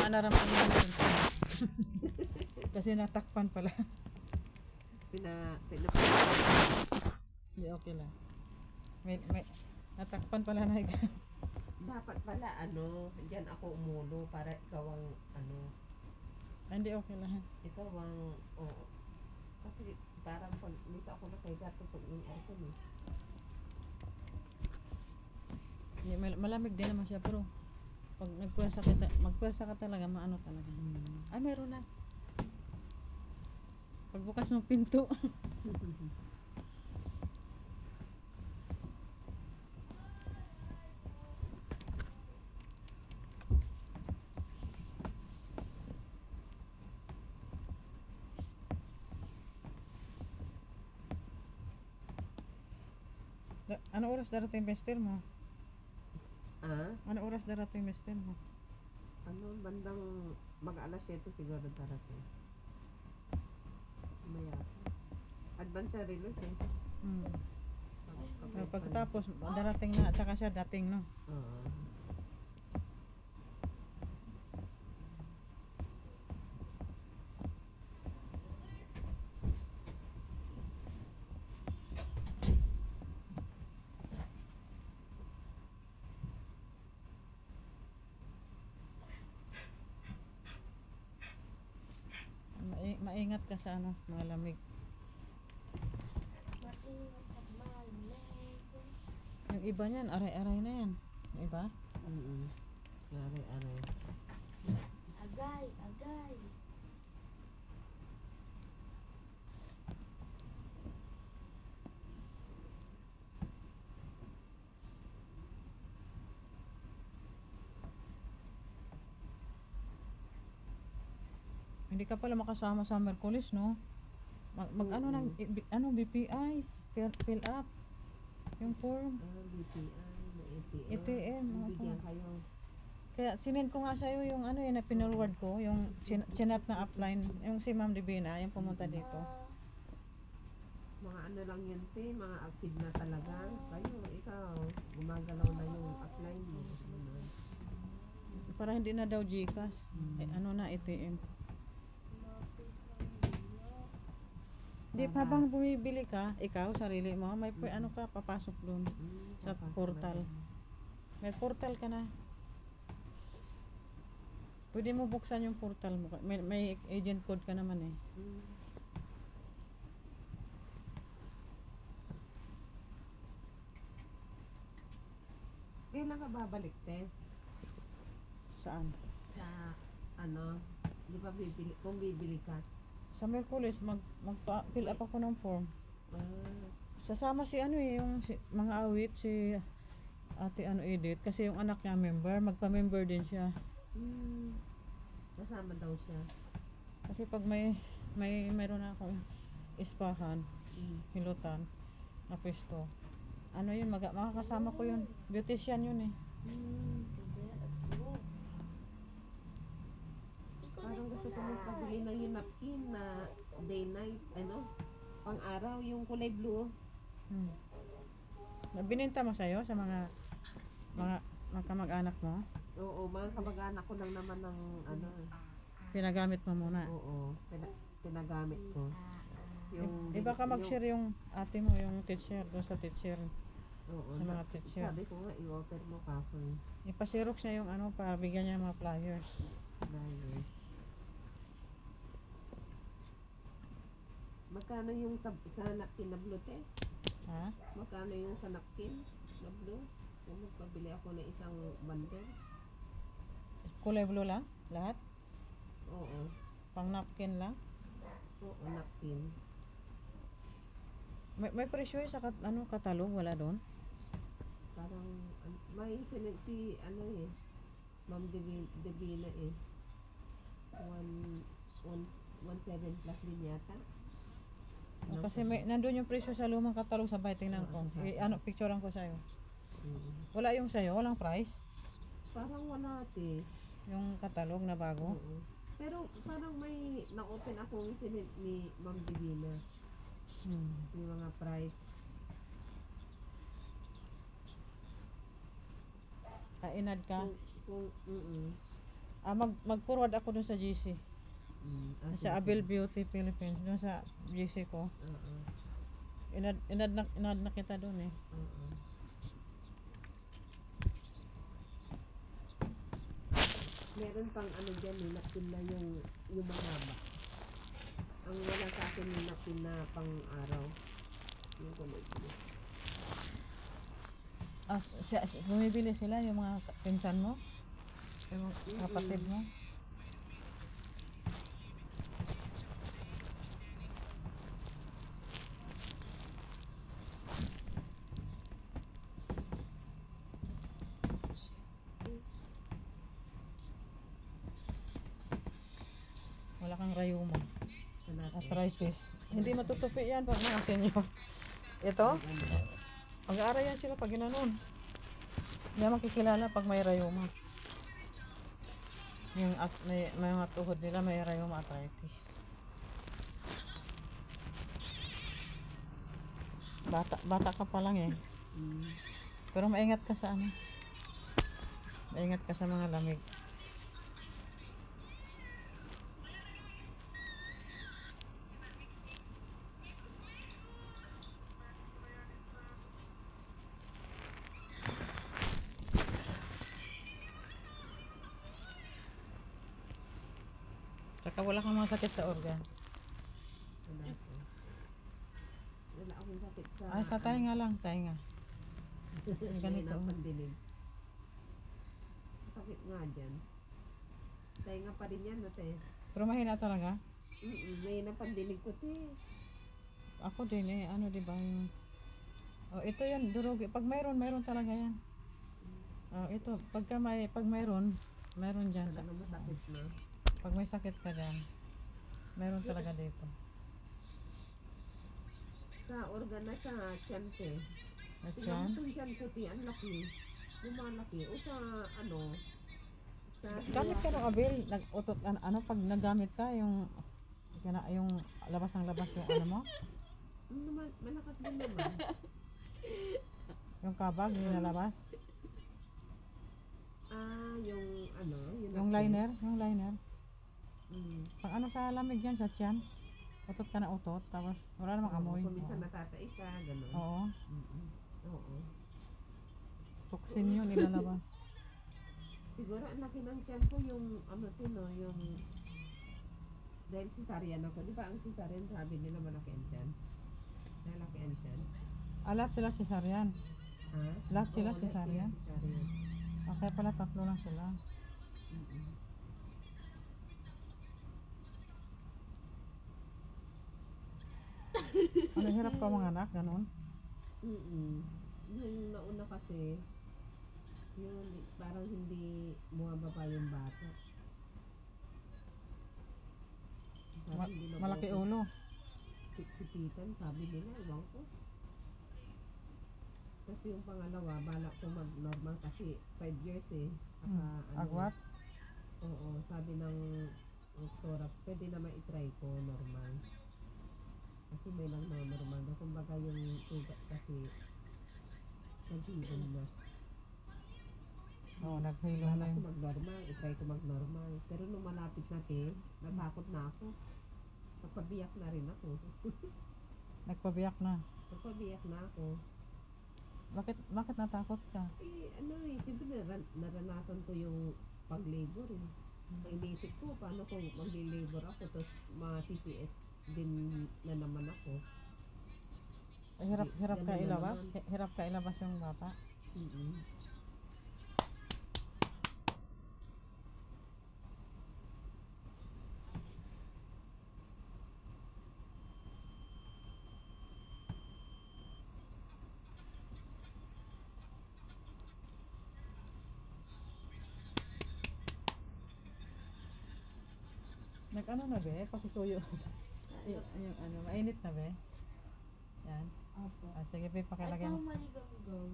nga naramdaman ko. Kasi natakpan pala. Hindi, okay lang. May natakpan pala na ikaw. Dapat pala diyan ako umulo para ikaw ang Hindi, okay lang. ikaw ang kasi parang pag dito ako nakahiga tutog yung aircon eh. Hindi, malamig din naman siya, pero pag magpwersa ka talaga, maano talaga. Ay, meron na. Pagbukas ng pinto. Ano oras darating mister mo? Ano oras darating mister mo? Bandang mag-alas 7 siguro darating. Maya. Advance siya release eh. Pagkatapos darating na at saka siya dating, no? Oo. Maingat ka sa mga lamig. Yung iba niyan, aray-aray na yan. Yung iba? Aray-aray. Agay. Hindi ka pala makasama sa Merkulis, no? ng BPI, fill up yung form. BPI, ATM. Bigyan kayo. Kaya sinend ko nga sa'yo yung na pinurward ko, yung chinat na upline, yung si Ma'am Divina, yung pumunta dito. Mga lang yun, mga active na talaga. Ikaw, gumagalaw na yung upline mo. Para hindi na daw GCash. Na ATM. Di, habang bumibili ka, ikaw, sarili mo, may papasok dun sa portal. May portal ka na. Pwede mo buksan yung portal mo. May agent code ka naman eh. Kailan ka babalik, te? Saan? Sa, di ba kung bibili ka? Sa Merkulis, mag-fill up ako ng form. Sasama yung mga awit, si Ate Edith, kasi yung anak niya member, magpa-member din siya. Kasama daw siya. Kasi pag mayroon na akong ispahan, hilutan, na pwesto, yun, makakasama ko yun. Beautician yun eh. Parang gusto ko magpabili ng yung napkin na day-night, pang-araw, yung kulay blue. Bininta mo sa'yo sa mga kamag-anak mo? Oo, mga kamag-anak ko lang naman ng Pinagamit mo muna? Oo, pinagamit ko. Iba ka mag-share yung ate mo, yung teacher, doon sa teacher. Oo, sa mga teacher. Sabi ko nga, i-offer mo ka ako. Ipasirox niya yung para bigyan niya mga flyers. Magkano yung sa napkin na blue, te? Ha? Magkano yung sa napkin na blue? Kung magpabili ako ng isang bundle. Kulay blue lang? Lahat? Oo. Pang napkin lang? Oo, napkin. May presyo sa katalog? Wala doon? Parang, may si Ma'am Divina eh. 1.7 plus din yata. Kasi nandun yung presyo sa lumang katalog, sabay tingnan ko. Picturean ko sa'yo. Wala yung sa'yo? Walang price? Parang wala yung katalog na bago? Pero parang may na-open akong sinend ni Ma'am Divina. Yung mga price. Inad ka? Mag-forward ako dun sa GC. Sa sige, Abel sige. Beauty Philippines, dun sa GC ko. Oo. Inad na kita dun eh. Oo. Meron pang ano dyan eh, napin na yung mahaba. Ang wala sa akin yung napin na pang araw. Yung kulay blue. Bumibili sila yung mga pinsan mo? Yung mga kapatid mo? Wala kang rayuma. Arthritis. Hindi matutupi yan pag mga senior. Ito? Mag-aaral yan sila pag ginanon. Hindi makikilala pag may rayuma. Yung may mga tuhod nila may rayuma arthritis. Bata ka pa lang eh. Pero maingat ka sa ano. Maingat ka sa mga lamig. Tsaka wala kang masakit sa organ. Wala akong sakit sa... Ay, sa tainga lang, tainga. Ganito. Pandinig. Sakit nga dyan. Tainga pa rin yan, ate. Pero mahina talaga. May napandinig ko, te. Ako din eh, ano diba yung... Oh, ito yan, durugi. Pag mayroon talaga yan. Oh, ito, pag mayroon dyan. Talaga masakit na. Pag may sakit ka dyan, mayroon talaga dito. Sa organ na sa tiyan, te. At Tingnan yan. mo itong tiyan ko, te. Ang laki. Lumalaki. O sa, ano... Sa Gamit ka ng abil, nag-utot, ano, pag nagamit ka, yung labas yung ano mo? Malakas din naman. Yung kabag, yung nalabas? Yung ano, Yung liner? Pag ano sa lamig yan, sa tiyan, utot ka na utot, tapos wala namang amoy. Kung minsan natatai ka, gano'n. Oo. Oo. Toxin yun, ilalabas. Siguro ang laki ng tiyan ko yung ano yung dahil cesarean ako. Di ba ang cesarean sabi nila malaki ang tiyan? Malaki ang tiyan. Lahat sila cesarean. Ha? Lahat sila Oo, cesarean. cesarean. Okay pala, 3 lang sila. Ano, hirap ka mga anak, ganun? Yung nauna kasi, yun, parang hindi bumababa yung bata. Malaki ulo. Sipitan, sabi nila, iwan ko. Kasi yung pangalawa, balak ko mag-normal kasi 5 years eh. Agwat? Oo, sabi ng doktora, pwede naman itry ko normal. Kasi may lang normal na. Kumbaga yung sugat kasi naghilom na. Oo, naghilom na Balak ko yun. mag-normal, itry ko mag-normal. Pero nung malapit natin, natakot na ako. Nagpabiyak na rin ako. Nagpabiyak na. Nagpabiyak na ako. Bakit natakot ka? Siyempre naranasan ko yung pag-labor eh. Inisip ko, paano kung mag-labor ako, tapos ma-CPS din na naman ako. Hirap ka Ganun na ilabas? naman. Hirap ka ilabas yung bata? Nag-ano na be? Pakisuyo. Yung ano, mainit na be? Yan. Opo. Sige be, pakilagay mo. Maligaw-gaw.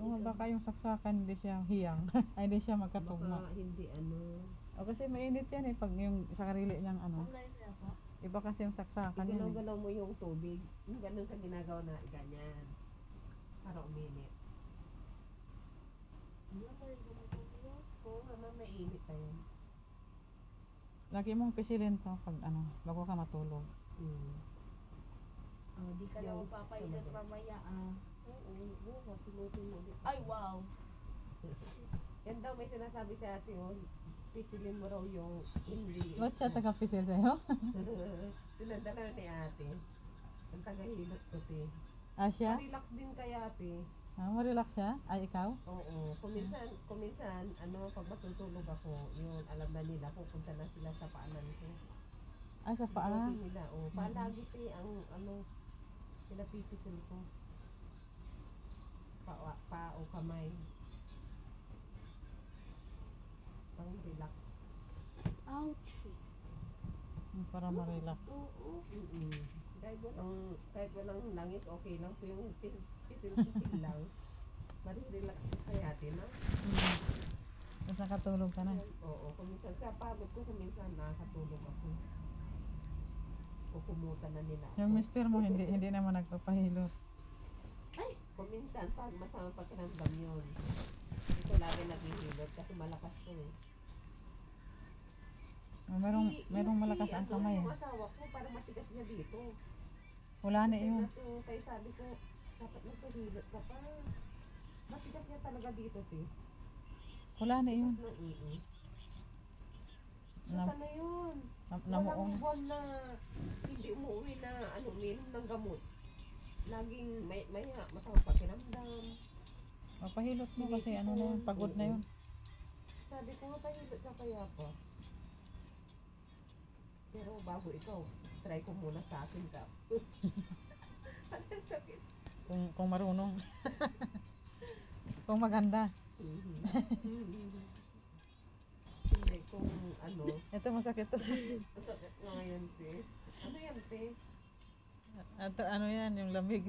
Kung baka yung saksakan hindi siya hiyang. Ay, hindi siya magkatugma. Baka hindi O kasi mainit yan eh, pag yung sa karili niyang ano. Online na po. Iba kasi yung saksakan yan eh. Igalaw-galaw mo yung tubig. Yung ganun sa ginagawa na ganyan. Para uminit. Maligaw-gaw. Oo, naman mainit na yan. Lagi mong pisilin to pag bago ka matulog. Oh, di ka na Yung magpapahilot talaga. mamaya Oo, pinutin mo ulit. Ay, wow. Yan daw may sinasabi si ate, pisilin mo raw yung hindi. Ba't siya taga-pisil sa'yo? Pinadala ni ate. Ang tagahilot ko, te. Siya? Relax din kaya, ate. Marelax siya? Ay, ikaw? Oo. Kuminsan, pag matutulog ako, yun, alam na nila, pupunta na sila sa paanan ko. Sa paa? Bigotin nila, palagi, te, ang, pinapipisil ko. Pa o kamay. Pang relax. Ouch. Para ma-relax. Oo. Kahit walang langis, okay lang po yung pisil-pisil lang. Marirelax ka kaya, ate, na? Tapos nakatulog ka na. Oo, kuminsan sa pagod ko, kuminsan nakakatulog ako. O kumutan na nila ako. Yung mister mo hindi naman nagpapahilot. Ay! Kuminsan, pag masama pakiramdam yun. Ito lagi naghihilot kasi malakas to eh. Merong malakas ang kamay. Yung asawa ko, parang matigas niya dito. Wala na Kasi yun. kaya sabi ko, dapat nagpahilot ka pa. Matigas niya talaga dito, te. Wala na yun. Sana yun? Namuong. Walang buwan na hindi umuwi na uminom ng gamot. Laging may masama pakiramdam. Mapahilot mo kasi na yun, pagod na yun. Sabi ko nga, pahilot ka kaya pa. Pero bago ikaw, try ko muna sa akin ka. Sakit. Kung marunong. Kung maganda. Hindi, kung Ito masakit to. ang sakit nga yan, te. Ano yan, te? Ano yan, yung lamig.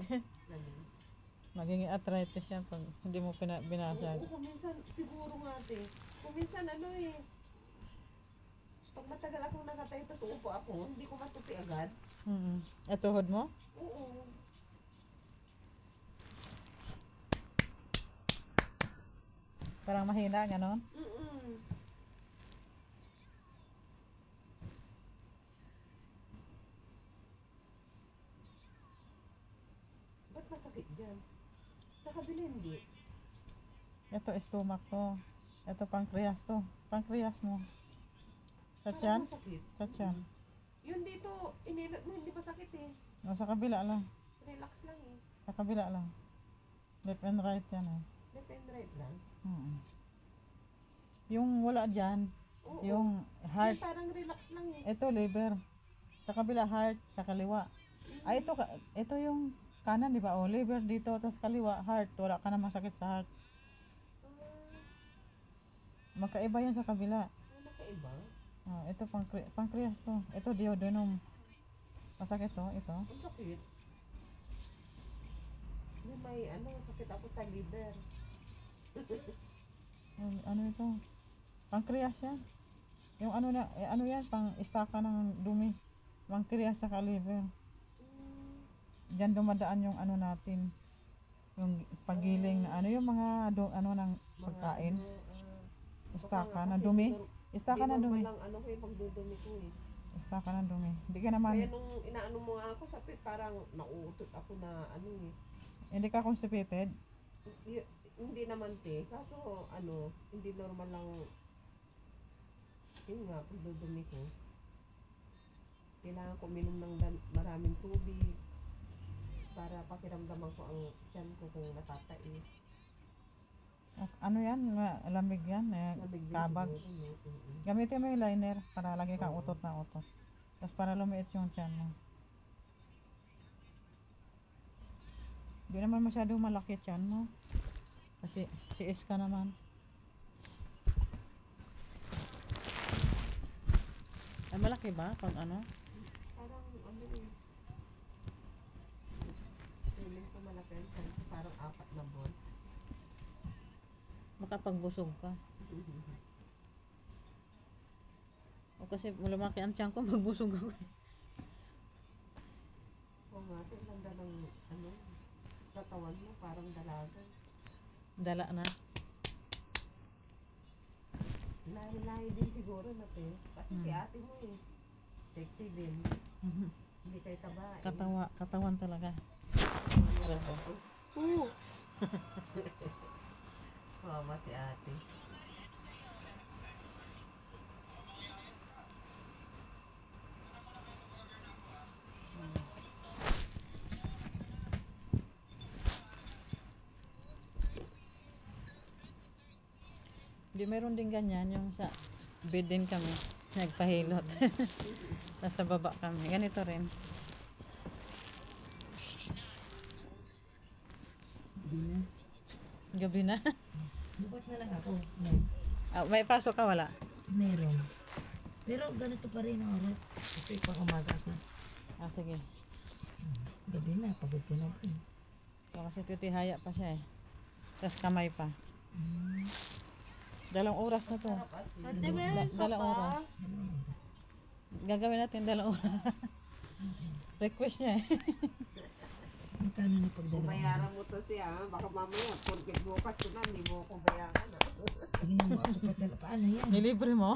Magiging arthritis yan pag hindi mo binasag. Oo, kuminsan, siguro nga, te. Kuminsan, pag matagal akong nakatayo, tapos uupo ako, hindi ko matupi agad. Tuhod mo? Oo. Parang mahina, ganon? Ba't masakit dyan? Sa kabila hindi. Ito stomach to. Ito pancreas to. Pancreas mo. Sa tiyan? Masakit. Sa tiyan. Yun dito, inilot mo, hindi masakit eh. Sa kabila lang. Relax lang eh. Sa kabila lang. Left and right yan eh. Left and right lang. Yung wala dyan, Oo. yung heart. Yung parang relax lang eh. Ito liver. Sa kabila heart, sa kaliwa. Ito yung kanan, di ba? Liver dito, tapos kaliwa, heart. Wala ka namang sakit sa heart. Magkaiba yun sa kabila. Magkaiba? Ito pancreas to. Ito duodenum. Masakit to, ito. Ang sakit. May sakit ako sa liver. Ano ito? Pancreas yan. Yung ano yan, pang istaka ng dumi. Pancreas sa liver. Diyan dumadaan yung natin. Yung pagiling na yung mga ng pagkain. Istaka ng dumi. Istaka ng dumi. Pagdudumi ko eh. Istaka ng dumi. Hindi ka naman. Kaya nung inaano mo nga ako, parang nauutot ako na Hindi ka constipated? Hindi naman, te. Kaso hindi normal lang. Yun nga, pagdudumi ko. Kailangan ko uminom ng maraming tubig para pakiramdaman ko ang tiyan ko kung natatais. Ano yan? Lamig yan. Kabag. Gamitin mo yung liner para lagi kang utot na utot. Tapos para lumiit yung tiyan mo. Hindi naman masyado malaki tiyan mo. Kasi CS ka naman. Malaki ba pag ano? Parang feeling ko malaki ang tiyan ko, parang 4 na buwan. Makapagbusog ka. O kasi lumaki ang tiyan ko, magbusog ako. Oo nga, ang ganda ng katawan mo, parang dalaga. Dala na. Lahi-lahi din siguro natin. Kasi si ate mo eh. Sexy din. Hindi kayo tabain. Katawan talaga. Oo. Mama si ate. Di meron din ganyan yung sa bed din kami. Nagpahilot. Nasa baba kami. Ganito rin. Gabi na. Bukas na lang ako. May pasok ka wala? Meron. Pero ganito pa rin ang oras. Kasi pang umaga ako. Sige. Gabi na, pagod ko na din. So, kasi titihaya pa siya eh. Tapos kamay pa. Mm. 2 oras na to. Sarap asin. Ate, meron isa Dalawang pa. oras. Gagawin natin 2 oras. Request niya eh. Magkano na pag Kung dalawang bayaran oras? mo to siya, baka mamaya, porkit bukas ko na, hindi mo ako bayaran. Tingnan mo ako sa papel. Paano yan? Nilibre mo?